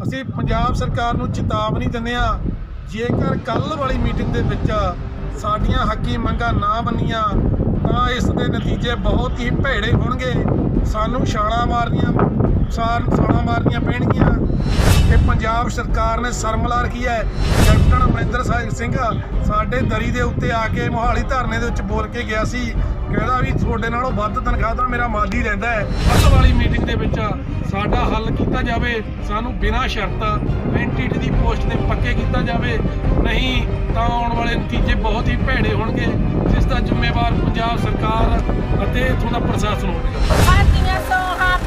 ਅਸੀਂ ਪੰਜਾਬ ਸਰਕਾਰ ਨੂੰ ਚੇਤਾਵਨੀ ਦਿੰਦੇ ਹਾਂ, ਜੇਕਰ ਕੱਲ੍ਹ ਵਾਲੀ ਮੀਟਿੰਗ ਦੇ ਵਿੱਚ ਸਾਡੀਆਂ ਹੱਕੀ ਮੰਗਾਂ ਨਾ ਮੰਨੀਆਂ ਤਾਂ ਇਸ ਦੇ ਨਤੀਜੇ ਬਹੁਤ ਹੀ ਭੈੜੇ ਹੋਣਗੇ। ਸਾਨੂੰ ਛਾਲਾਂ ਮਾਰਨੀਆਂ ਪੈਣਗੀਆਂ ਕਿ ਪੰਜਾਬ ਸਰਕਾਰ ਨੇ ਸ਼ਰਮਲਾ ਰੱਖੀ ਹੈ। ਕੈਪਟਨ ਅਮਰਿੰਦਰ ਸਿੰਘ ਸਾਡੇ ਦਰੀ ਦੇ ਉੱਤੇ ਆ ਕੇ ਮੋਹਾਲੀ ਧਰਨੇ ਦੇ ਵਿੱਚ ਬੋਲ ਕੇ ਗਿਆ ਸੀ, ਕਹਿੰਦਾ ਵੀ ਤੁਹਾਡੇ ਨਾਲੋਂ ਵੱਧ ਤਨਖਾਹ ਤਾਂ ਮੇਰਾ ਮਾਲੀ ਰਹਿੰਦਾ ਹੈ। ਕੱਲ੍ਹ ਵਾਲੀ ਮੀਟਿੰਗ ਦੇ ਵਿੱਚ ਸਾਡਾ ਹੱਲ ਕੀਤਾ ਜਾਵੇ, ਸਾਨੂੰ ਬਿਨਾਂ ਸ਼ਰਤ ਐਨਟੀਟੀ ਦੀ ਪੋਸਟ ਤੇ ਪੱਕੇ ਕੀਤਾ ਜਾਵੇ, ਨਹੀਂ ਤਾਂ ਆਉਣ ਵਾਲੇ ਨਤੀਜੇ ਬਹੁਤ ਹੀ ਭੈੜੇ ਹੋਣਗੇ, ਜਿਸ ਦਾ ਜ਼ਿੰਮੇਵਾਰ ਪੰਜਾਬ ਸਰਕਾਰ ਅਤੇ ਇੱਥੋਂ ਦਾ ਪ੍ਰਸ਼ਾਸਨ ਹੋਵੇਗਾ।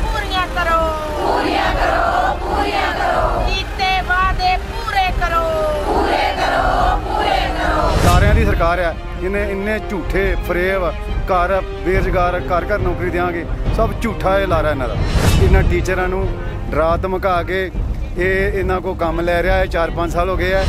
पूरियां करो, पूरियां करो, पूरियां करो, कीते वादे पूरे करो, पूरे करो, पूरे करो। सारिਆਂ ਦੀ ਸਰਕਾਰ ਹੈ, ਇਹਨੇ ਇੰਨੇ ਝੂਠੇ ਫਰੇਬ ਘਰ ਬੇਰੁਜ਼ਗਾਰ ਘਰ ਨੌਕਰੀ ਦੇਵਾਂਗੇ, ਸਭ ਝੂਠਾ ਇਹ ਲਾਰਾ ਇਹਨਾਂ ਦਾ। ਇਹਨਾਂ ਟੀਚਰਾਂ ਨੂੰ ਡਰਾ ਧਮਕਾ ਕੇ ਇਹ ਇਹਨਾਂ ਕੋਲ ਕੰਮ ਲੈ ਰਿਹਾ ਹੈ। 4-5 ਸਾਲ ਹੋ ਗਏ ਹੈ।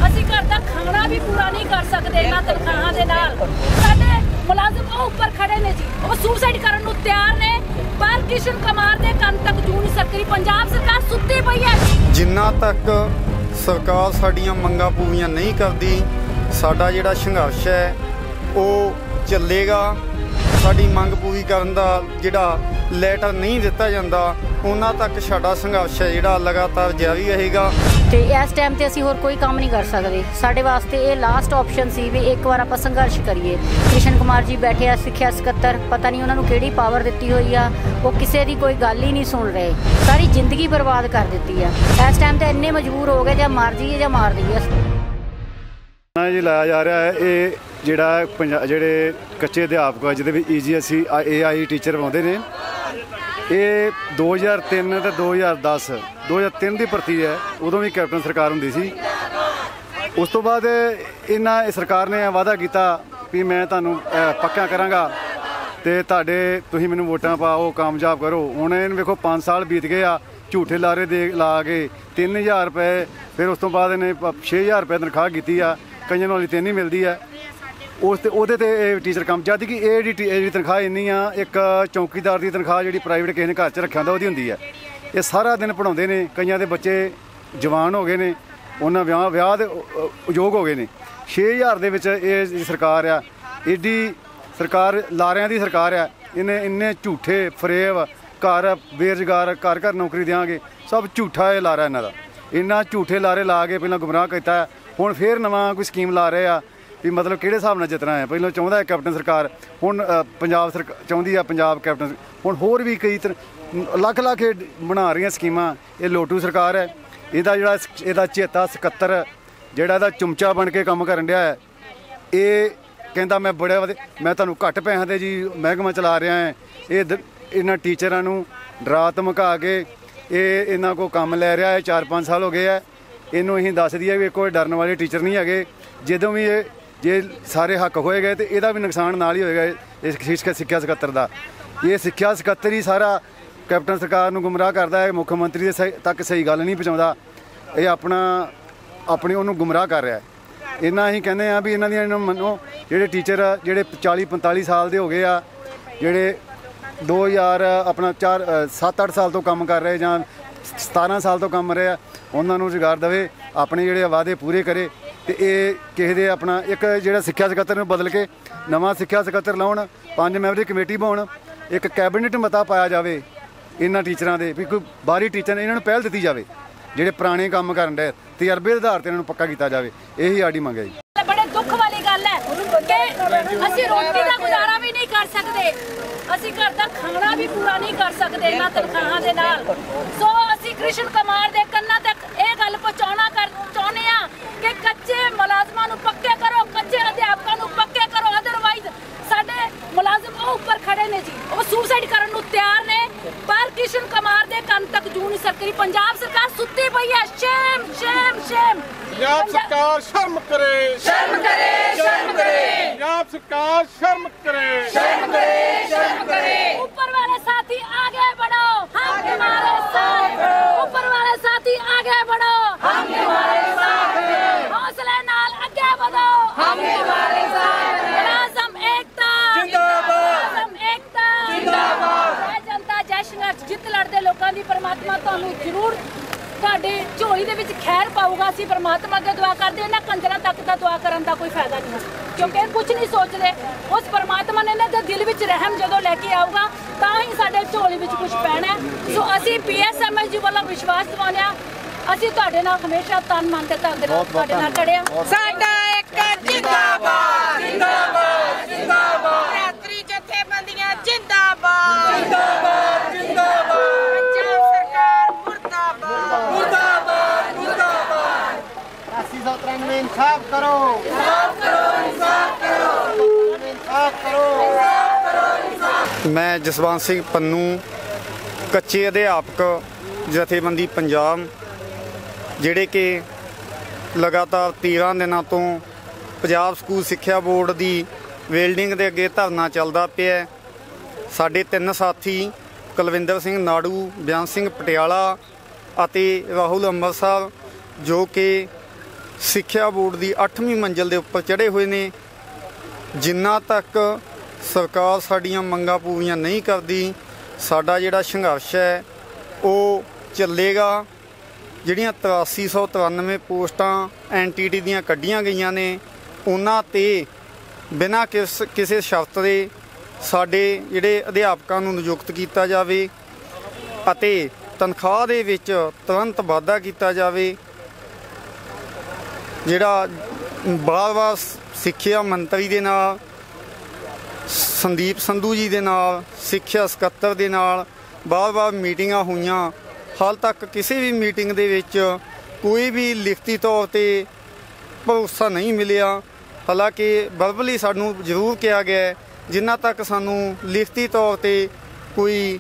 ਅਸੀਂ ਘਰ ਦਾ ਖਾਣਾ ਵੀ ਪੂਰਾ ਨਹੀਂ ਕਰ ਸਕਦੇ ਇਹਨਾਂ ਤਨਖਾਹਾਂ ਦੇ ਨਾਲ। ਸਾਡੇ ਮੁਲਾਜ਼ਮ ਉਹ ਉੱਪਰ ਖੜੇ ਨੇ ਜੀ, ਉਹ ਸੁਸਾਈਡ ਕਰਨ ਨੂੰ ਤਿਆਰ ਨੇ, ਪਰ ਕਿਸ਼ਨ ਕੁਮਾਰ ਦੇ ਕੰਨ ਤੱਕ ਜੂ ਨਹੀਂ ਸਕਦੀ। ਪੰਜਾਬ ਸਰਕਾਰ ਸੁੱਤੀ ਪਈ ਹੈ। ਜਿੰਨਾ ਤੱਕ ਸਰਕਾਰ ਸਾਡੀਆਂ ਮੰਗਾਂ ਪੂਰੀਆਂ ਨਹੀਂ ਕਰਦੀ, ਸਾਡਾ ਜਿਹੜਾ ਸੰਘਰਸ਼ ਹੈ ਉਹ ਚੱਲੇਗਾ। ਸਾਡੀ ਮੰਗ ਪੂਰੀ ਕਰਨ ਦਾ ਜਿਹੜਾ ਲੈਟਰ ਨਹੀਂ ਦਿੱਤਾ ਜਾਂਦਾ, ਉਹਨਾਂ ਤੱਕ ਸਾਡਾ ਸੰਘਰਸ਼ ਹੈ ਜਿਹੜਾ ਲਗਾਤਾਰ ਜਾਰੀ ਰਹੇਗਾ। ਤੇ ਇਸ ਟਾਈਮ ਤੇ ਅਸੀਂ ਹੋਰ ਕੋਈ ਕੰਮ ਨਹੀਂ ਕਰ ਸਕਦੇ। ਸਾਡੇ ਵਾਸਤੇ ਇਹ ਲਾਸਟ ਆਪਸ਼ਨ ਸੀ ਵੀ ਇੱਕ ਵਾਰ ਆਪਾਂ ਸੰਘਰਸ਼ ਕਰੀਏ। ਕ੍ਰਿਸ਼ਨ ਕੁਮਾਰ ਜੀ ਬੈਠੇ ਆ ਸਿੱਖਿਆ ਸਕੱਤਰ, ਪਤਾ ਨਹੀਂ ਉਹਨਾਂ ਨੂੰ ਕਿਹੜੀ ਪਾਵਰ ਦਿੱਤੀ ਹੋਈ ਆ, ਉਹ ਕਿਸੇ ਦੀ ਕੋਈ ਗੱਲ ਹੀ ਨਹੀਂ ਸੁਣ ਰਹੇ, ਸਾਰੀ ਜ਼ਿੰਦਗੀ ਬਰਬਾਦ ਕਰ ਦਿੱਤੀ ਆ। ਇਸ ਟਾਈਮ ਤੇ ਇੰਨੇ ਮਜਬੂਰ ਹੋ ਗਏ, ਜਾਂ ਮਰ ਜਾਈਏ ਜਾਂ ਮਾਰ ਦਈਏ। ਜੀ ਲਾਇਆ ਜਾ ਰਿਹਾ ਹੈ ਇਹ ਜਿਹੜਾ ਜਿਹੜੇ ਕੱਚੇ ਅਧਿਆਪਕ ਆ ਜਿਹਦੇ ਵਿੱਚ EGSC AI ਟੀਚਰ ਪਾਉਂਦੇ ਨੇ, ਇਹ 2003 ਤੇ 2003 ਦੀ ਭਰਤੀ ਹੈ। ਉਦੋਂ ਵੀ ਕੈਪਟਨ ਸਰਕਾਰ ਹੁੰਦੀ ਸੀ। ਉਸ ਤੋਂ ਬਾਅਦ ਇਹਨਾਂ ਸਰਕਾਰ ਨੇ ਵਾਅਦਾ ਕੀਤਾ ਵੀ ਮੈਂ ਤੁਹਾਨੂੰ ਪੱਕਾ ਕਰਾਂਗਾ ਤੇ ਤੁਸੀਂ ਮੈਨੂੰ ਵੋਟਾਂ ਪਾਓ, ਕਾਮਯਾਬ ਕਰੋ। ਹੁਣ ਇਹਨੂੰ ਵੇਖੋ 5 ਸਾਲ ਬੀਤ ਗਏ ਆ, ਝੂਠੇ ਲਾਰੇ ਲਾ ਕੇ 3000 ਰੁਪਏ, ਫਿਰ ਉਸ ਤੋਂ ਬਾਅਦ ਇਹਨੇ 6000 ਰੁਪਏ ਤਨਖਾਹ ਕੀਤੀ ਆ, ਕਈਆਂ ਨੂੰ 3 ਹੀ ਮਿਲਦੀ ਆ। ਉਹਦੇ ਤੇ ਇਹ ਟੀਚਰ ਕੰਮ, ਜਦ ਕਿ ਇਹ ਜਿਹੜੀ ਤਨਖਾਹ ਇੰਨੀ ਆ, ਇੱਕ ਚੌਕੀਦਾਰ ਦੀ ਤਨਖਾਹ ਜਿਹੜੀ ਪ੍ਰਾਈਵੇਟ ਕਿਸੇ ਨੇ ਘਰ 'ਚ ਰੱਖਿਆ ਹੁੰਦਾ ਉਹਦੀ ਹੁੰਦੀ ਹੈ। ਇਹ ਸਾਰਾ ਦਿਨ ਪੜ੍ਹਾਉਂਦੇ ਨੇ, ਕਈਆਂ ਦੇ ਬੱਚੇ ਜਵਾਨ ਹੋ ਗਏ ਨੇ, ਉਹਨਾਂ ਵਿਆਹ ਦੇ ਉਯੋਗ ਹੋ ਗਏ ਨੇ। 6000 ਦੇ ਵਿੱਚ ਇਹ ਸਰਕਾਰ ਆ, ਏਡੀ ਸਰਕਾਰ ਲਾਰਿਆਂ ਦੀ ਸਰਕਾਰ ਆ। ਇਹਨੇ ਇੰਨੇ ਝੂਠੇ ਫਰੇਬ ਘਰ ਬੇਰੁਜ਼ਗਾਰ ਘਰ ਨੌਕਰੀ ਦੇਵਾਂਗੇ, ਸਭ ਝੂਠਾ ਇਹ ਲਾਰਾ ਇਹਨਾਂ ਦਾ। ਇੰਨਾ ਝੂਠੇ ਲਾਰੇ ਲਾ ਕੇ ਪਹਿਲਾਂ ਗੁੰਮਰਾਹ ਕੀਤਾ, ਹੁਣ ਫੇਰ ਨਵਾਂ ਕੋਈ ਸਕੀਮ ਲਾ ਰਹੇ ਆ ਵੀ ਮਤਲਬ ਕਿਹੜੇ ਹਿਸਾਬ ਨਾਲ ਜਿੱਤਣਾ ਹੈ। ਪਹਿਲਾਂ ਚਾਹੁੰਦਾ ਹੈ ਕੈਪਟਨ ਸਰਕਾਰ, ਹੁਣ ਪੰਜਾਬ ਸਰਕਾਰ ਚਾਹੁੰਦੀ ਆ ਪੰਜਾਬ ਕੈਪਟਨ, ਹੁਣ ਹੋਰ ਵੀ ਕਈ ਲੱਖ ਬਣਾ ਰਹੀਆਂ ਸਕੀਮਾਂ। ਇਹ ਲੋਟੂ ਸਰਕਾਰ ਹੈ। ਇਹਦਾ ਚੇਤਾ ਸਕੱਤਰ ਜਿਹੜਾ ਇਹਦਾ ਚਮਚਾ ਬਣ ਕੇ ਕੰਮ ਕਰਨ ਡਿਆ ਹੈ, ਇਹ ਕਹਿੰਦਾ ਮੈਂ ਤੁਹਾਨੂੰ ਘੱਟ ਪੈਸਿਆਂ ਦੇ ਜੀ ਮਹਿਕਮਾ ਚਲਾ ਰਿਹਾ ਹੈ। ਇਹਨਾਂ ਟੀਚਰਾਂ ਨੂੰ ਡਰਾ ਧਮਕਾ ਕੇ ਇਹਨਾਂ ਕੋਲ ਕੰਮ ਲੈ ਰਿਹਾ ਹੈ। 4-5 ਸਾਲ ਹੋ ਗਏ ਹੈ। ਇਹਨੂੰ ਅਸੀਂ ਦੱਸ ਦਈਏ ਵੀ ਕੋਈ ਡਰਨ ਵਾਲੇ ਟੀਚਰ ਨਹੀਂ ਹੈਗੇ। ਜਦੋਂ ਵੀ ਜੇ ਸਾਰੇ ਹੱਕ ਹੋਏ ਗਏ ਤੇ ਇਹਦਾ ਵੀ ਨੁਕਸਾਨ ਨਾਲ ਹੀ ਹੋਏਗਾ ਇਸ ਸਿੱਖਿਆ ਸਕੱਤਰ ਦਾ। ਇਹ ਸਿੱਖਿਆ ਸਕੱਤਰ ਹੀ ਸਾਰਾ ਕੈਪਟਨ ਸਰਕਾਰ ਨੂੰ ਗੁੰਮਰਾਹ ਕਰਦਾ ਹੈ, ਮੁੱਖ ਮੰਤਰੀ ਦੇ ਤੱਕ ਸਹੀ ਗੱਲ ਨਹੀਂ ਪਹੁੰਚਾਉਂਦਾ। ਇਹ ਆਪਣੀ ਉਹਨੂੰ ਗੁੰਮਰਾਹ ਕਰ ਰਿਹਾ ਹੈ। ਇਹਨਾਂ ਅਸੀਂ ਕਹਿੰਦੇ ਹਾਂ ਵੀ ਇਹਨਾਂ ਮੰਨੋ, ਜਿਹੜੇ ਟੀਚਰ ਜਿਹੜੇ 40-45 ਸਾਲ ਦੇ ਹੋ ਗਏ ਆ, ਜਿਹੜੇ 7-8 ਸਾਲ ਤੋਂ ਕੰਮ ਕਰ ਰਹੇ ਜਾਂ 17 ਸਾਲ ਤੋਂ ਕੰਮ ਰਹੇ ਆ, ਉਹਨਾਂ ਨੂੰ ਰੁਜ਼ਗਾਰ ਦੇਵੇ, ਆਪਣੇ ਜਿਹੜੇ ਵਾਅਦੇ ਪੂਰੇ ਕਰੇ। ਤੇ ਇਹ ਕਿਸੇ ਦੇ ਆਪਣਾ ਇੱਕ ਜਿਹੜਾ ਸਿੱਖਿਆ ਸਕੱਤਰ ਨੂੰ ਬਦਲ ਕੇ ਨਵਾਂ ਸਿੱਖਿਆ ਸਕੱਤਰ ਲਾਉਣ, 5 ਮੈਂਬਰੀ ਕਮੇਟੀ ਬਣਾਉਣ, ਇੱਕ ਕੈਬਨਿਟ ਮਤਾ ਪਾਇਆ ਜਾਵੇ ਇਹਨਾਂ ਟੀਚਰਾਂ ਦੇ ਵੀ ਕੋਈ ਬਾਹਰੀ ਟੀਚਰ ਇਹਨਾਂ ਨੂੰ ਪਹਿਲ ਦਿੱਤੀ ਜਾਵੇ, ਜਿਹੜੇ ਪੁਰਾਣੇ ਕੰਮ ਕਰਨ ਦੇ ਤਜਰਬੇ ਦੇ ਆਧਾਰ ਤੇ ਇਹਨਾਂ ਨੂੰ ਪੱਕਾ ਕੀਤਾ ਜਾਵੇ। ਇਹੀ ਸਾਡੀ ਮੰਗ ਹੈ ਜੀ। ਬੜੇ ਦੁੱਖ ਵਾਲੀ ਗੱਲ ਹੈ ਕਿ ਅਸੀਂ ਰੋਟੀ ਦਾ ਗੁਜ਼ਾਰਾ ਵੀ ਨਹੀਂ ਕਰ ਸਕਦੇ, ਅਸੀਂ ਘਰ ਦਾ ਖਾਣਾ ਵੀ ਪੂਰਾ ਨਹੀਂ ਕਰ ਸਕਦੇ ਇਹਨਾਂ ਤਨਖਾਹਾਂ ਦੇ ਨਾਲ। ਸੋ ਅਸੀਂ ਕ੍ਰਿਸ਼ਨ ਕੁਮਾਰ ਦੇ ਕੰਨਾਂ ਤੱਕ ਇਹ ਗੱਲ ਪਹੁੰਚਾਉਣਾ ਚਾਹੁੰਦੇ ਆ ਕਿ ਕੱਚੇ ਮੁਲਾਜ਼ਮਾਂ ਨੂੰ ਪੱਕੇ ਕਰੋ, ਕੱਚੇ ਅਧਿਆਪਕਾਂ ਨੂੰ ਪੱਕੇ ਕਰੋ, ਅਦਰਵਾਈਜ਼ ਸਾਡੇ ਮੁਲਾਜ਼ਮ ਉਹ ਉੱਪਰ ਖੜੇ ਨੇ ਜੀ, ਉਹ ਸੁਸਾਈਡ ਕਰਨ ਨੂੰ ਤਿਆਰ ਨੇ, ਪਰ ਕ੍ਰਿਸ਼ਨ ਕੁਮਾਰ ਦੇ ਕੰਨ ਤੱਕ ਜੂ ਨਹੀਂ ਸਕਦੀ। ਪੰਜਾਬ ਸਰਕਾਰ ਸੁੱਤੀ ਪਈ ਹੈ। Shame shame shame. ਪੰਜਾਬ ਸਰਕਾਰ ਸ਼ਰਮ ਕਰੇ, ਸ਼ਰਮ ਕਰੇ, ਸ਼ਰਮ ਕਰੇ। ਪੰਜਾਬ ਸਰਕਾਰ ਸ਼ਰਮ ਕਰੇ, शर्म करे, शर्म करे। ऊपर वाले साथी आगे बढ़ो, हम तुम्हारे साथ हैं। ऊपर वाले साथी आगे बढ़ो, हम तुम्हारे साथ हैं। हौसले नाल आगे बढ़ो, हम तुम्हारे साथ हैं। मुलाज़िम एकता जिंदाबाद, मुलाज़िम एकता जिंदाबाद। ਜਿੱਤ ਲੜਦੇ ਲੋਕਾਂ ਦੀ ਪਰਮਾਤਮਾ ਤੁਹਾਨੂੰ ਜ਼ਰੂਰ ਤੁਹਾਡੇ ਝੋਲੀ ਦੇ ਵਿੱਚ ਖੈਰ ਪਾਊਗਾ। ਅਸੀਂ ਪਰਮਾਤਮਾ ਅੱਗੇ ਦੁਆ ਕਰਦੇ, ਇਹਨਾਂ ਕੰਜਰਾਂ ਤੱਕ ਤਾਂ ਦੁਆ ਕਰਨ ਦਾ ਕੋਈ ਫਾਇਦਾ ਨਹੀਂ ਹੈ, ਕਿਉਂਕਿ ਇਹ ਕੁਝ ਨਹੀਂ ਸੋਚਦੇ। ਉਸ ਪਰਮਾਤਮਾ ਨੇ ਇਹਨਾਂ ਦੇ ਦਿਲ ਵਿੱਚ ਰਹਿਮ ਜਦੋਂ ਲੈ ਕੇ ਆਊਗਾ ਤਾਂ ਹੀ ਸਾਡੇ ਝੋਲੀ ਵਿੱਚ ਕੁਝ ਪੈਣਾ। ਸੋ ਅਸੀਂ PSMSG ਵੱਲੋਂ ਵਿਸ਼ਵਾਸ ਦਿਵਾਉਂਦੇ ਹਾਂ, ਅਸੀਂ ਤੁਹਾਡੇ ਨਾਲ ਹਮੇਸ਼ਾ ਤਨ ਮਨ ਤੇ ਧਨ ਦੇ ਨਾਲ ਤੁਹਾਡੇ ਨਾਲ ਖੜੇ ਹਾਂ। ਸਾਡਾ ਇੱਕ ਜਿੰਦਾਬਾਦ ਜਿੰਦਾਬਾਦ ਜਿੰਦਾਬਾਦ, ਯਾਤਰੀ ਜਥੇਬੰਦੀਆਂ ਜਿੰਦਾਬਾਦ ਜਿੰਦਾਬਾਦ ਜਿੰਦਾਬਾਦ, ਪੰਜਾਬ ਸਰਕਾਰ ਮੁਰਦਾਬਾਦ ਮੁਰਦਾਬਾਦ ਮੁਰਦਾਬਾਦ। 8093 ਇਨਸਾਫ ਕਰੋ ਇਨਸਾਫ ਕਰੋ ਇਨਸਾਫ ਕਰੋ ਇਨਸਾਫ ਕਰੋ ਇਨਸਾਫ ਕਰੋ। ਮੈਂ ਜਸਵੰਤ ਸਿੰਘ ਪੰਨੂ, ਕੱਚੇ ਅਧਿਆਪਕ ਜਥੇਬੰਦੀ ਪੰਜਾਬ, ਜਿਹੜੇ ਕਿ ਲਗਾਤਾਰ 13 ਦਿਨਾਂ ਤੋਂ ਪੰਜਾਬ ਸਕੂਲ ਸਿੱਖਿਆ ਬੋਰਡ ਦੀ ਬਿਲਡਿੰਗ ਦੇ ਅੱਗੇ ਧਰਨਾ ਚੱਲਦਾ ਪਿਆ। ਸਾਡੇ 3 ਸਾਥੀ ਕੁਲਵਿੰਦਰ ਸਿੰਘ ਨਾੜੂ, ਬਿਆਨ ਸਿੰਘ ਪਟਿਆਲਾ ਅਤੇ ਰਾਹੁਲ ਅੰਮ੍ਰਿਤਸਰ, ਜੋ ਕਿ ਸਿੱਖਿਆ ਬੋਰਡ ਦੀ 8ਵੀਂ ਮੰਜ਼ਿਲ ਦੇ ਉੱਪਰ ਚੜ੍ਹੇ ਹੋਏ ਨੇ। ਜਿੰਨਾ ਤੱਕ ਸਰਕਾਰ ਸਾਡੀਆਂ ਮੰਗਾਂ ਪੂਰੀਆਂ ਨਹੀਂ ਕਰਦੀ, ਸਾਡਾ ਜਿਹੜਾ ਸੰਘਰਸ਼ ਹੈ ਉਹ ਚੱਲੇਗਾ। ਜਿਹੜੀਆਂ 8393 ਪੋਸਟਾਂ NTT ਦੀਆਂ ਕੱਢੀਆਂ ਗਈਆਂ ਨੇ, ਉਹਨਾਂ 'ਤੇ ਬਿਨਾਂ ਕਿਸੇ ਸ਼ਰਤ ਦੇ ਸਾਡੇ ਜਿਹੜੇ ਅਧਿਆਪਕਾਂ ਨੂੰ ਨਿਯੁਕਤ ਕੀਤਾ ਜਾਵੇ ਅਤੇ ਤਨਖਾਹ ਦੇ ਵਿੱਚ ਤੁਰੰਤ ਵਾਧਾ ਕੀਤਾ ਜਾਵੇ। ਜਿਹੜਾ ਬਾਰ-ਬਾਰ ਸਿੱਖਿਆ ਮੰਤਰੀ ਦੇ ਨਾਲ, ਸੰਦੀਪ ਸੰਧੂ ਜੀ ਦੇ ਨਾਲ, ਸਿੱਖਿਆ ਸਕੱਤਰ ਦੇ ਨਾਲ ਬਾਰ-ਬਾਰ ਮੀਟਿੰਗਾਂ ਹੋਈਆਂ, ਹਾਲ ਤੱਕ ਕਿਸੇ ਵੀ ਮੀਟਿੰਗ ਦੇ ਵਿੱਚ ਕੋਈ ਵੀ ਲਿਖਤੀ ਤੌਰ 'ਤੇ ਭਰੋਸਾ ਨਹੀਂ ਮਿਲਿਆ। ਹਾਲਾਂਕਿ ਵਰਬਲੀ ਸਾਨੂੰ ਜ਼ਰੂਰ ਕਿਹਾ ਗਿਆ, ਜਿੰਨਾ ਤੱਕ ਸਾਨੂੰ ਲਿਖਤੀ ਤੌਰ 'ਤੇ ਕੋਈ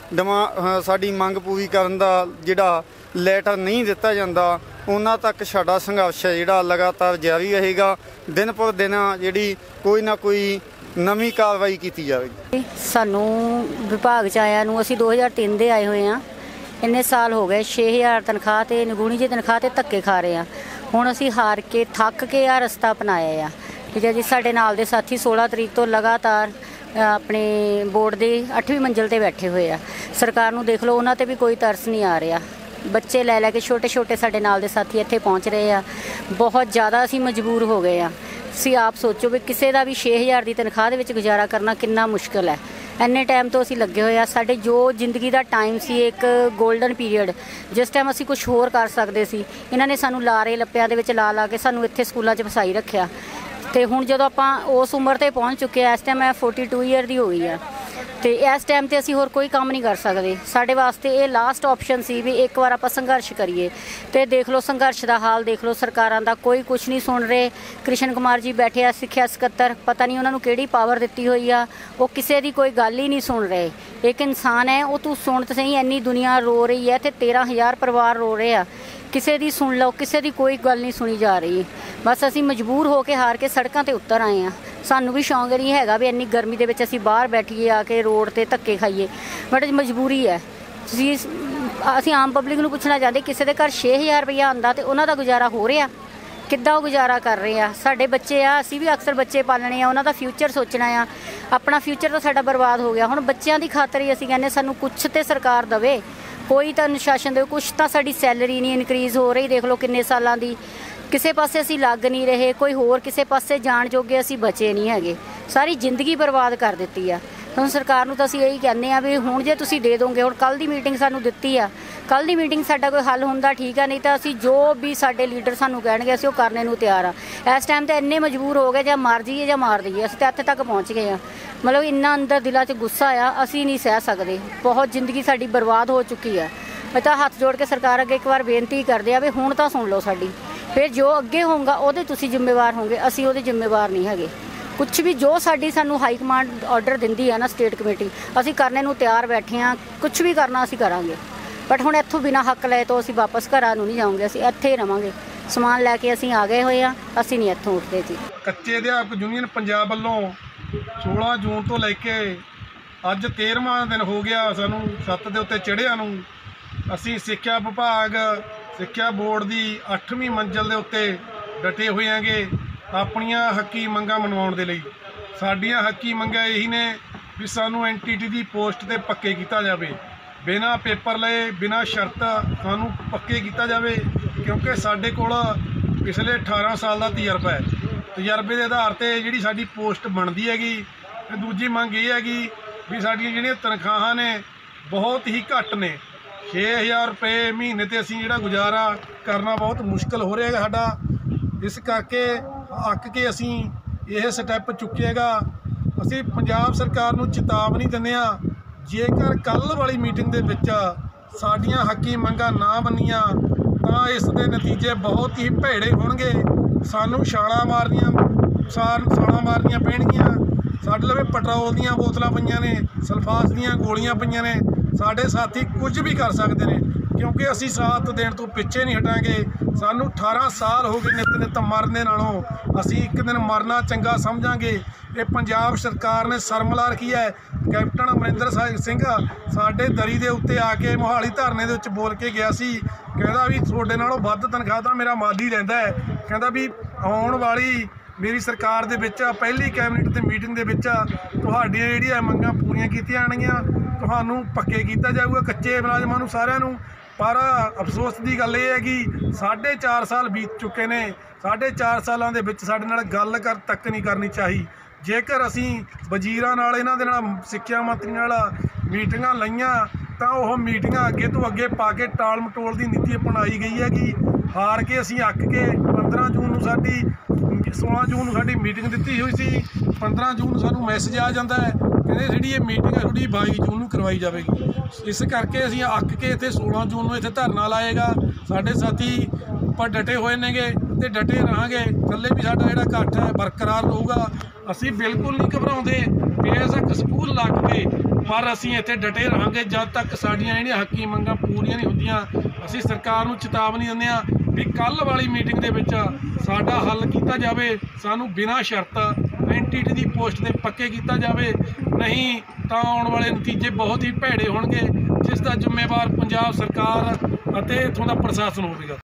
ਸਾਡੀ ਮੰਗ ਪੂਰੀ ਕਰਨ ਦਾ ਜਿਹੜਾ ਲੈਟਰ ਨਹੀਂ ਦਿੱਤਾ ਜਾਂਦਾ, ਉਹਨਾਂ ਤੱਕ ਸਾਡਾ ਸੰਘਰਸ਼ ਹੈ ਜਿਹੜਾ ਲਗਾਤਾਰ ਜਾਰੀ ਰਹੇਗਾ। ਦਿਨ ਪਰ ਦਿਨ ਜਿਹੜੀ ਕੋਈ ਨਾ ਕੋਈ ਨਵੀਂ ਕਾਰਵਾਈ ਕੀਤੀ ਜਾਵੇਗੀ। ਸਾਨੂੰ ਵਿਭਾਗ 'ਚ ਆਇਆ ਨੂੰ ਅਸੀਂ 2003 ਦੇ ਆਏ ਹੋਏ ਹਾਂ। ਇੰਨੇ ਸਾਲ ਹੋ ਗਏ, 6000 ਤਨਖਾਹ ਤੇ ਨਿਗੂਣੀ ਜੀ ਤਨਖਾਹ ਤੇ ਧੱਕੇ ਖਾ ਰਹੇ ਆ। ਹੁਣ ਅਸੀਂ ਹਾਰ ਕੇ ਥੱਕ ਕੇ ਆ ਰਸਤਾ ਅਪਣਾਇਆ ਆ। ਠੀਕ ਹੈ ਜੀ, ਸਾਡੇ ਨਾਲ ਦੇ ਸਾਥੀ 16 ਤਰੀਕ ਤੋਂ ਲਗਾਤਾਰ ਆਪਣੇ ਬੋਰਡ ਦੇ 8ਵੀਂ ਮੰਜ਼ਿਲ ਤੇ ਬੈਠੇ ਹੋਏ ਆ। ਸਰਕਾਰ ਨੂੰ ਦੇਖ ਲਓ, ਉਹਨਾਂ ਤੇ ਵੀ ਕੋਈ ਤਰਸ ਨਹੀਂ ਆ ਰਿਹਾ। ਬੱਚੇ ਲੈ ਕੇ ਛੋਟੇ ਛੋਟੇ ਸਾਡੇ ਨਾਲ ਦੇ ਸਾਥੀ ਇੱਥੇ ਪਹੁੰਚ ਰਹੇ ਆ। ਬਹੁਤ ਜ਼ਿਆਦਾ ਅਸੀਂ ਮਜਬੂਰ ਹੋ ਗਏ ਆ। ਤੁਸੀਂ ਆਪ ਸੋਚੋ ਵੀ ਕਿਸੇ ਦਾ ਵੀ 6000 ਦੀ ਤਨਖਾਹ ਦੇ ਵਿੱਚ ਗੁਜ਼ਾਰਾ ਕਰਨਾ ਕਿੰਨਾ ਮੁਸ਼ਕਿਲ ਹੈ। ਇੰਨੇ ਟਾਈਮ ਤੋਂ ਅਸੀਂ ਲੱਗੇ ਹੋਏ ਆ। ਸਾਡੇ ਜੋ ਜ਼ਿੰਦਗੀ ਦਾ ਟਾਈਮ ਸੀ, ਇੱਕ ਗੋਲਡਨ ਪੀਰੀਅਡ, ਜਿਸ ਟਾਈਮ ਅਸੀਂ ਕੁਝ ਹੋਰ ਕਰ ਸਕਦੇ ਸੀ, ਇਹਨਾਂ ਨੇ ਸਾਨੂੰ ਲਾਰੇ ਲੱਪਿਆਂ ਦੇ ਵਿੱਚ ਲਾ ਕੇ ਸਾਨੂੰ ਇੱਥੇ ਸਕੂਲਾਂ 'ਚ ਫਸਾਈ ਰੱਖਿਆ। ਤੇ ਹੁਣ ਜਦੋਂ ਆਪਾਂ ਉਸ ਉਮਰ ਤੇ ਪਹੁੰਚ ਚੁੱਕੇ ਆ, ਇਸ ਟਾਈਮ ਮੈਂ 42 ਈਅਰ ਦੀ ਹੋ ਗਈ ਆ, ਤੇ ਇਸ ਟਾਈਮ ਤੇ ਅਸੀਂ ਹੋਰ ਕੋਈ ਕੰਮ ਨਹੀਂ ਕਰ ਸਕਦੇ। ਸਾਡੇ ਵਾਸਤੇ ਇਹ ਲਾਸਟ ਆਪਸ਼ਨ ਸੀ ਵੀ ਇੱਕ ਵਾਰ ਆਪਾਂ ਸੰਘਰਸ਼ ਕਰੀਏ। ਤੇ ਦੇਖ ਲਓ ਸੰਘਰਸ਼ ਦਾ ਹਾਲ ਦੇਖ ਲਓ, ਸਰਕਾਰਾਂ ਦਾ ਕੋਈ ਕੁਝ ਨਹੀਂ ਸੁਣ ਰਹੇ। ਕ੍ਰਿਸ਼ਨ ਕੁਮਾਰ ਜੀ ਬੈਠੇ ਆ ਸਿੱਖਿਆ ਸਕੱਤਰ, ਪਤਾ ਨਹੀਂ ਉਹਨਾਂ ਨੂੰ ਕਿਹੜੀ ਪਾਵਰ ਦਿੱਤੀ ਹੋਈ ਆ, ਉਹ ਕਿਸੇ ਦੀ ਕੋਈ ਗੱਲ ਹੀ ਨਹੀਂ ਸੁਣ ਰਹੇ। ਇੱਕ ਇਨਸਾਨ ਹੈ, ਉਹ ਤੂੰ ਸੁਣ ਤਾਂ ਸਹੀ, ਇੰਨੀ ਦੁਨੀਆ ਰੋ ਰਹੀ ਹੈ ਤੇ 13000 ਪਰਿਵਾਰ ਰੋ ਰਹੇ ਆ, ਕਿਸੇ ਦੀ ਸੁਣ ਲਓ, ਕਿਸੇ ਦੀ ਕੋਈ ਗੱਲ ਨਹੀਂ ਸੁਣੀ ਜਾ ਰਹੀ। ਬਸ ਅਸੀਂ ਮਜਬੂਰ ਹੋ ਕੇ ਹਾਰ ਕੇ ਸੜਕਾਂ ਤੇ ਉਤਰ ਆਏ ਆ। ਸਾਨੂੰ ਵੀ ਸ਼ੌਂਕ ਨਹੀਂ ਹੈਗਾ ਵੀ ਇੰਨੀ ਗਰਮੀ ਦੇ ਵਿੱਚ ਅਸੀਂ ਬਾਹਰ ਬੈਠੀਏ ਆ ਕੇ ਰੋਡ ਤੇ ਧੱਕੇ ਖਾਈਏ, ਬਟ ਮਜਬੂਰੀ ਹੈ। ਅਸੀਂ ਆਮ ਪਬਲਿਕ ਨੂੰ ਪੁੱਛਣਾ ਚਾਹੁੰਦੇ, ਕਿਸੇ ਦੇ ਘਰ 6000 ਰੁਪਈਆ ਆਉਂਦਾ ਤੇ ਉਹਨਾਂ ਦਾ ਗੁਜ਼ਾਰਾ ਹੋ ਰਿਹਾ? ਕਿੱਦਾਂ ਉਹ ਗੁਜ਼ਾਰਾ ਕਰ ਰਹੇ ਆ? ਸਾਡੇ ਬੱਚੇ ਆ, ਅਸੀਂ ਵੀ ਅਕਸਰ ਬੱਚੇ ਪਾਲਣੇ ਆ, ਉਹਨਾਂ ਦਾ ਫਿਊਚਰ ਸੋਚਣਾ ਆ। ਆਪਣਾ ਫਿਊਚਰ ਤਾਂ ਸਾਡਾ ਬਰਬਾਦ ਹੋ ਗਿਆ। ਹੁਣ ਬੱਚਿਆਂ ਦੀ ਖਾਤਰ ਹੀ ਅਸੀਂ ਕਹਿੰਦੇ ਸਾਨੂੰ ਕੁਛ ਤੇ ਸਰਕਾਰ ਦੇਵੇ, ਕੋਈ ਤਾਂ ਅਨੁਸ਼ਾਸਨ ਦੇਵੇ। ਕੁਛ ਤਾਂ ਸਾਡੀ ਸੈਲਰੀ ਨਹੀਂ ਇਨਕਰੀਜ਼ ਹੋ ਰਹੀ, ਦੇਖ ਲਓ ਕਿੰਨੇ ਸਾਲਾਂ ਦੀ। ਕਿਸੇ ਪਾਸੇ ਅਸੀਂ ਲੱਗ ਨਹੀਂ ਰਹੇ, ਕੋਈ ਹੋਰ ਕਿਸੇ ਪਾਸੇ ਜਾਣ ਜੋਗੇ ਅਸੀਂ ਬਚੇ ਨਹੀਂ ਹੈਗੇ। ਸਾਰੀ ਜ਼ਿੰਦਗੀ ਬਰਬਾਦ ਕਰ ਦਿੱਤੀ ਆ। ਹੁਣ ਸਰਕਾਰ ਨੂੰ ਤਾਂ ਅਸੀਂ ਇਹੀ ਕਹਿੰਦੇ ਆ ਵੀ ਹੁਣ ਜੇ ਤੁਸੀਂ ਦੇ ਦੋਗੇ, ਹੁਣ ਕੱਲ੍ਹ ਦੀ ਮੀਟਿੰਗ ਸਾਨੂੰ ਦਿੱਤੀ ਆ, ਕੱਲ੍ਹ ਦੀ ਮੀਟਿੰਗ ਸਾਡਾ ਕੋਈ ਹੱਲ ਹੁੰਦਾ ਠੀਕ ਆ, ਨਹੀਂ ਤਾਂ ਅਸੀਂ ਜੋ ਵੀ ਸਾਡੇ ਲੀਡਰ ਸਾਨੂੰ ਕਹਿਣਗੇ ਅਸੀਂ ਉਹ ਕਰਨੇ ਨੂੰ ਤਿਆਰ ਆ। ਇਸ ਟਾਈਮ ਤੇ ਇੰਨੇ ਮਜਬੂਰ ਹੋ ਗਏ, ਜਾਂ ਮਰ ਜਾਈਏ ਜਾਂ ਮਾਰ ਦਈਏ। ਅਸੀਂ ਤਾਂ ਇੱਥੇ ਤੱਕ ਪਹੁੰਚ ਗਏ ਆ। ਮਤਲਬ ਇੰਨਾ ਅੰਦਰ ਦਿਲਾਂ 'ਚ ਗੁੱਸਾ ਆ, ਅਸੀਂ ਨਹੀਂ ਸਹਿ ਸਕਦੇ। ਬਹੁਤ ਜ਼ਿੰਦਗੀ ਸਾਡੀ ਬਰਬਾਦ ਹੋ ਚੁੱਕੀ ਆ। ਮੈਂ ਤਾਂ ਹੱਥ ਜੋੜ ਕੇ ਸਰਕਾਰ ਅੱਗੇ ਇੱਕ ਵਾਰ ਬੇਨਤੀ ਕਰਦੇ ਆ ਵੀ ਹੁਣ ਤਾਂ ਸੁਣ ਲਓ ਸਾਡੀ, ਫਿਰ ਜੋ ਅੱਗੇ ਹੋਊਗਾ ਉਹਦੇ ਤੁਸੀਂ ਜ਼ਿੰਮੇਵਾਰ ਹੋਗੇ, ਅਸੀਂ ਉਹਦੇ ਜ਼ਿੰਮੇਵਾਰ ਨਹੀਂ ਹੈਗੇ। ਕੁਛ ਵੀ ਜੋ ਸਾਨੂੰ ਹਾਈ ਕਮਾਂਡ ਆਰਡਰ ਦਿੰਦੀ ਆ ਨਾ ਸਟੇਟ ਕਮੇਟੀ, ਅਸੀਂ ਕਰਨੇ ਨੂੰ ਤਿਆਰ ਬੈਠੇ ਹਾਂ। ਕੁਛ ਵੀ ਕਰਨਾ ਅਸੀਂ ਕਰਾਂਗੇ, ਬਟ ਹੁਣ ਇੱਥੋਂ ਬਿਨਾਂ ਹੱਕ ਲਏ ਤੋਂ ਅਸੀਂ ਵਾਪਸ ਘਰਾਂ ਨੂੰ ਨਹੀਂ ਜਾਵਾਂਗੇ। ਅਸੀਂ ਇੱਥੇ ਹੀ ਰਵਾਂਗੇ। ਸਮਾਨ ਲੈ ਕੇ ਅਸੀਂ ਆ ਗਏ ਹੋਏ ਆ, ਅਸੀਂ ਨਹੀਂ ਇੱਥੋਂ ਉੱਠਦੇ ਜੀ। ਕੱਚੇ ਅਧਿਆਪਕ ਯੂਨੀਅਨ ਪੰਜਾਬ ਵੱਲੋਂ 16 ਜੂਨ ਤੋਂ ਲੈ ਕੇ ਅੱਜ 13ਵਾਂ ਦਿਨ ਹੋ ਗਿਆ ਸਾਨੂੰ ਸੱਤ ਦੇ ਉੱਤੇ ਚੜ੍ਹਿਆ ਨੂੰ। ਅਸੀਂ ਸਿੱਖਿਆ ਵਿਭਾਗ, ਸਿੱਖਿਆ ਬੋਰਡ ਦੀ 8ਵੀਂ ਮੰਜ਼ਿਲ ਦੇ ਉੱਤੇ ਡਟੇ ਹੋਏ ਆਂਗੇ ਆਪਣੀਆਂ ਹੱਕੀ ਮੰਗਾਂ ਮਨਵਾਉਣ ਦੇ ਲਈ। ਸਾਡੀਆਂ ਹੱਕੀ ਮੰਗਾਂ ਇਹੀ ਨੇ ਵੀ ਸਾਨੂੰ NTT ਦੀ ਪੋਸਟ ਤੇ ਪੱਕੇ ਕੀਤਾ ਜਾਵੇ। ਬਿਨਾਂ ਪੇਪਰ ਲਏ ਬਿਨਾਂ ਸ਼ਰਤ ਸਾਨੂੰ ਪੱਕੇ ਕੀਤਾ ਜਾਵੇ, ਕਿਉਂਕਿ ਸਾਡੇ ਕੋਲ ਪਿਛਲੇ 18 ਸਾਲ ਦਾ ਤਜਰਬਾ ਹੈ। ਤਜਰਬੇ ਦੇ ਆਧਾਰ 'ਤੇ ਜਿਹੜੀ ਸਾਡੀ ਪੋਸਟ ਬਣਦੀ ਹੈਗੀ। ਤੇ ਦੂਜੀ ਮੰਗ ਇਹ ਹੈਗੀ ਵੀ ਸਾਡੀਆਂ ਜਿਹੜੀਆਂ ਤਨਖਾਹਾਂ ਨੇ ਬਹੁਤ ਹੀ ਘੱਟ ਨੇ। 6000 ਰੁਪਏ ਮਹੀਨੇ 'ਤੇ ਅਸੀਂ ਜਿਹੜਾ ਗੁਜ਼ਾਰਾ ਕਰਨਾ ਬਹੁਤ ਮੁਸ਼ਕਲ ਹੋ ਰਿਹਾ ਹੈਗਾ ਸਾਡਾ। ਇਸ ਕਰਕੇ ਅੱਕ ਕੇ ਅਸੀਂ ਇਹ ਸਟੈਪ ਚੁੱਕੇਗਾ। ਅਸੀਂ ਪੰਜਾਬ ਸਰਕਾਰ ਨੂੰ ਚੇਤਾਵਨੀ ਦਿੰਦੇ ਹਾਂ, ਜੇਕਰ ਕੱਲ੍ਹ ਵਾਲੀ ਮੀਟਿੰਗ ਦੇ ਵਿੱਚ ਸਾਡੀਆਂ ਹੱਕੀ ਮੰਗਾਂ ਨਾ ਮੰਨੀਆਂ ਤਾਂ ਇਸ ਦੇ ਨਤੀਜੇ ਬਹੁਤ ਹੀ ਭੈੜੇ ਹੋਣਗੇ। ਸਾਨੂੰ ਛਾਲਾਂ ਮਾਰਨੀਆਂ ਪੈਣਗੀਆਂ। ਸਾਡੇ ਲਵੇ ਪੈਟਰੋਲ ਦੀਆਂ ਬੋਤਲਾਂ ਪਈਆਂ ਨੇ, ਸਲਫਾਸ ਦੀਆਂ ਗੋਲੀਆਂ ਪਈਆਂ ਨੇ। ਸਾਡੇ ਸਾਥੀ ਕੁਝ ਵੀ ਕਰ ਸਕਦੇ ਨੇ, ਕਿਉਂਕਿ ਅਸੀਂ ਸਾਥ ਦੇਣ ਤੋਂ ਪਿੱਛੇ ਨਹੀਂ ਹਟਾਂਗੇ। ਸਾਨੂੰ 18 ਸਾਲ ਹੋ ਗਏ ਨਿਤ ਮਰਨ ਦੇ ਨਾਲੋਂ ਅਸੀਂ ਇੱਕ ਦਿਨ ਮਰਨਾ ਚੰਗਾ ਸਮਝਾਂਗੇ। ਇਹ ਪੰਜਾਬ ਸਰਕਾਰ ਨੇ ਸ਼ਰਮਲਾ ਰੱਖੀ ਹੈ। ਕੈਪਟਨ ਅਮਰਿੰਦਰ ਸਿੰਘ ਸਾਡੇ ਦਰੀ ਦੇ ਉੱਤੇ ਆ ਕੇ ਮੋਹਾਲੀ ਧਰਨੇ ਦੇ ਵਿੱਚ ਬੋਲ ਕੇ ਗਿਆ ਸੀ, ਕਹਿੰਦਾ ਵੀ ਤੁਹਾਡੇ ਨਾਲੋਂ ਵੱਧ ਤਨਖਾਹ ਤਾਂ ਮੇਰਾ ਮਾਲੀ ਲੈਂਦਾ ਹੈ। ਕਹਿੰਦਾ ਵੀ ਆਉਣ ਵਾਲੀ ਮੇਰੀ ਸਰਕਾਰ ਦੇ ਵਿੱਚ ਪਹਿਲੀ ਕੈਬਨਿਟ ਦੀ ਮੀਟਿੰਗ ਦੇ ਵਿੱਚ ਤੁਹਾਡੀਆਂ ਜਿਹੜੀਆਂ ਮੰਗਾਂ ਪੂਰੀਆਂ ਕੀਤੀਆਂ ਜਾਣਗੀਆਂ, ਤੁਹਾਨੂੰ ਪੱਕੇ ਕੀਤਾ ਜਾਊਗਾ ਕੱਚੇ ਮੁਲਾਜ਼ਮਾਂ ਨੂੰ ਸਾਰਿਆਂ ਨੂੰ। ਪਰ ਅਫਸੋਸ ਦੀ ਗੱਲ ਇਹ ਹੈ ਕਿ 4.5 ਸਾਲ ਬੀਤ ਚੁੱਕੇ ਨੇ। 4.5 ਸਾਲਾਂ ਦੇ ਵਿੱਚ ਸਾਡੇ ਨਾਲ ਗੱਲ ਤੱਕ ਨਹੀਂ ਕਰਨੀ ਚਾਹੀ। ਜੇਕਰ ਅਸੀਂ ਵਜ਼ੀਰਾਂ ਨਾਲ, ਇਹਨਾਂ ਦੇ ਨਾਲ, ਸਿੱਖਿਆ ਮੰਤਰੀ ਨਾਲ ਮੀਟਿੰਗਾਂ ਲਈਆਂ ਤਾਂ ਉਹ ਮੀਟਿੰਗਾਂ ਅੱਗੇ ਤੋਂ ਅੱਗੇ ਪਾ ਕੇ ਟਾਲ ਮਟੋਲ ਦੀ ਨੀਤੀ ਅਪਣਾਈ ਗਈ ਹੈ ਕਿ ਹਾਰ ਕੇ ਅਸੀਂ ਅੱਕ ਕੇ 15 ਜੂਨ ਨੂੰ 16 ਜੂਨ ਨੂੰ ਸਾਡੀ ਮੀਟਿੰਗ ਦਿੱਤੀ ਹੋਈ ਸੀ। 15 ਜੂਨ ਨੂੰ ਸਾਨੂੰ ਮੈਸੇਜ ਆ ਜਾਂਦਾ ਹੈ, ਕਹਿੰਦੇ ਜਿਹੜੀ ਇਹ ਮੀਟਿੰਗ ਹੈ ਤੁਹਾਡੀ 22 ਜੂਨ ਨੂੰ ਕਰਵਾਈ ਜਾਵੇਗੀ। ਇਸ ਕਰਕੇ ਅਸੀਂ ਅੱਕ ਕੇ ਇੱਥੇ 16 ਜੂਨ ਨੂੰ ਇੱਥੇ ਧਰਨਾ ਲਾਏਗਾ। ਸਾਡੇ ਸਾਥੀ ਉੱਪਰ ਡਟੇ ਹੋਏ ਨੇਗੇ ਤੇ ਡਟੇ ਰਹਾਂਗੇ। ਥੱਲੇ ਵੀ ਸਾਡਾ ਜਿਹੜਾ ਇਕੱਠ ਹੈ ਬਰਕਰਾਰ ਰਹੂਗਾ। ਅਸੀਂ ਬਿਲਕੁਲ ਨਹੀਂ ਘਬਰਾਉਂਦੇ, ਬੇਸ਼ੱਕ ਸਕੂਲ ਲੱਗ ਕੇ, ਪਰ ਅਸੀਂ ਇੱਥੇ ਡਟੇ ਰਹਾਂਗੇ ਜਦ ਤੱਕ ਸਾਡੀਆਂ ਜਿਹੜੀਆਂ ਹੱਕੀ ਮੰਗਾਂ ਪੂਰੀਆਂ ਨਹੀਂ ਹੁੰਦੀਆਂ। ਅਸੀਂ ਸਰਕਾਰ ਨੂੰ ਚੇਤਾਵਨੀ ਦਿੰਦੇ ਹਾਂ ਵੀ ਕੱਲ੍ਹ ਵਾਲੀ ਮੀਟਿੰਗ ਦੇ ਵਿੱਚ ਸਾਡਾ ਹੱਲ ਕੀਤਾ ਜਾਵੇ। ਸਾਨੂੰ ਬਿਨਾਂ ਸ਼ਰਤ ਐਨਟੀਟੀ ਦੀ ਪੋਸਟ ਤੇ ਪੱਕੇ ਕੀਤਾ ਜਾਵੇ, ਨਹੀਂ ਤਾਂ ਆਉਣ ਵਾਲੇ ਨਤੀਜੇ ਬਹੁਤ ਹੀ ਭੈੜੇ ਹੋਣਗੇ, ਜਿਸ ਦਾ ਜ਼ਿੰਮੇਵਾਰ ਪੰਜਾਬ ਸਰਕਾਰ ਅਤੇ ਇੱਥੋਂ ਦਾ ਪ੍ਰਸ਼ਾਸਨ ਹੋਵੇਗਾ।